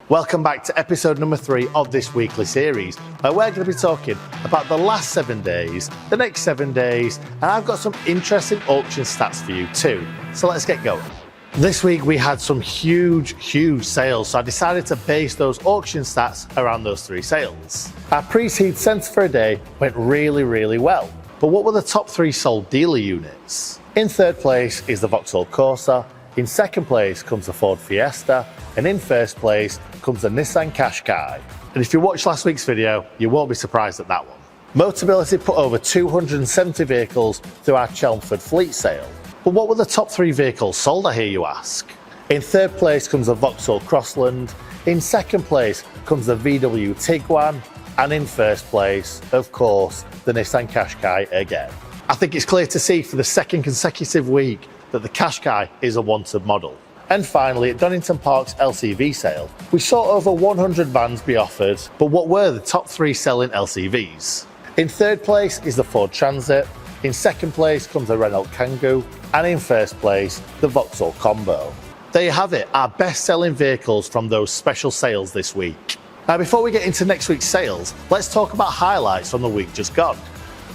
Welcome back to episode number 3 of this weekly series, where we're going to be talking about the last 7 days, the next 7 days, and I've got some interesting auction stats for you too. So let's get going. This week we had some huge sales, so I decided to base those auction stats around those 3 sales. Our pre-seed centre for a day went really well, but what were the top 3 sold dealer units? In third place is the Vauxhall Corsa, in second place comes the Ford Fiesta, and in first place comes the Nissan Qashqai. And if you watched last week's video, you won't be surprised at that one. Motability put over 270 vehicles through our Chelmsford fleet sale. But what were the top 3 vehicles sold, I hear you ask? In third place comes the Vauxhall Crossland, in second place comes the VW Tiguan, and in first place, of course, the Nissan Qashqai again. I think it's clear to see for the second consecutive week that the Qashqai is a wanted model. And finally, at Donington Park's LCV sale, we saw over 100 vans be offered, but what were the top 3 selling LCVs? In third place is the Ford Transit, in second place comes the Renault Kangoo, and in first place, the Vauxhall Combo. There you have it, our best selling vehicles from those special sales this week. Now before we get into next week's sales, let's talk about highlights from the week just gone.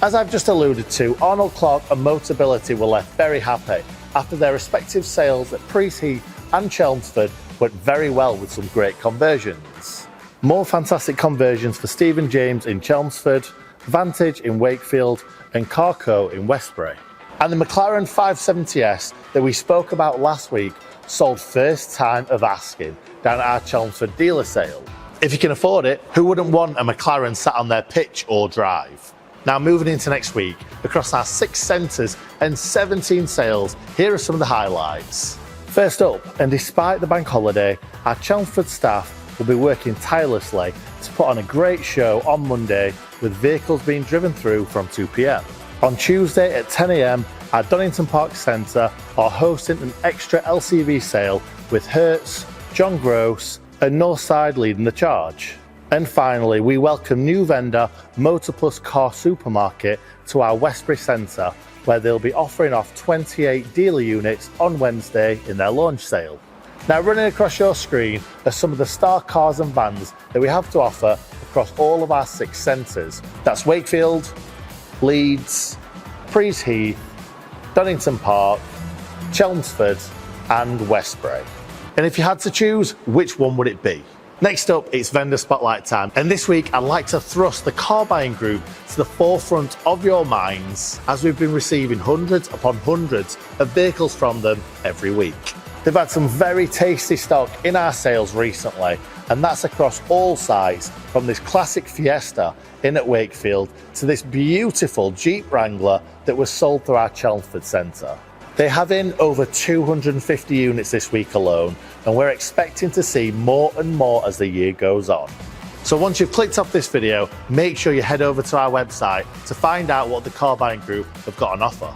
As I've just alluded to, Arnold, Clark and Motability were left very happy after their respective sales at Priest Heath and Chelmsford went very well with some great conversions. More fantastic conversions for Stephen James in Chelmsford, Vantage in Wakefield and Carco in Westbury. And the McLaren 570S that we spoke about last week sold first time of asking down at our Chelmsford dealer sale. If you can afford it, who wouldn't want a McLaren sat on their pitch or drive? Now moving into next week, across our 6 centres and 17 sales, here are some of the highlights. First up, and despite the bank holiday, our Chelmsford staff will be working tirelessly to put on a great show on Monday with vehicles being driven through from 2 p.m. On Tuesday at 10 a.m, our Donington Park Centre are hosting an extra LCV sale with Hertz, John Gross and Northside leading the charge. And finally, we welcome new vendor Motor Plus Car Supermarket to our Westbury Centre, where they'll be offering off 28 dealer units on Wednesday in their launch sale. Now running across your screen are some of the star cars and vans that we have to offer across all of our 6 centres. That's Wakefield, Leeds, Priest Heath, Donington Park, Chelmsford and Westbury. And if you had to choose, which one would it be? Next up, it's vendor spotlight time, and this week I'd like to thrust the car buying group to the forefront of your minds, as we've been receiving hundreds upon hundreds of vehicles from them every week. They've had some very tasty stock in our sales recently, and that's across all sides, from this classic Fiesta in at Wakefield to this beautiful Jeep Wrangler that was sold through our Chelmsford Centre. They have in over 250 units this week alone, and we're expecting to see more and more as the year goes on. So once you've clicked off this video, make sure you head over to our website to find out what the car buying group have got on offer.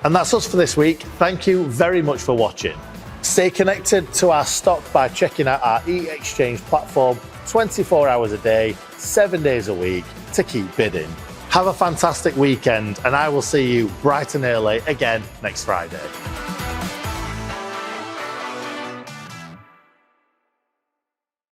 And that's us for this week. Thank you very much for watching. Stay connected to our stock by checking out our e-exchange platform 24 hours a day, 7 days a week to keep bidding. Have a fantastic weekend, and I will see you bright and early again next Friday.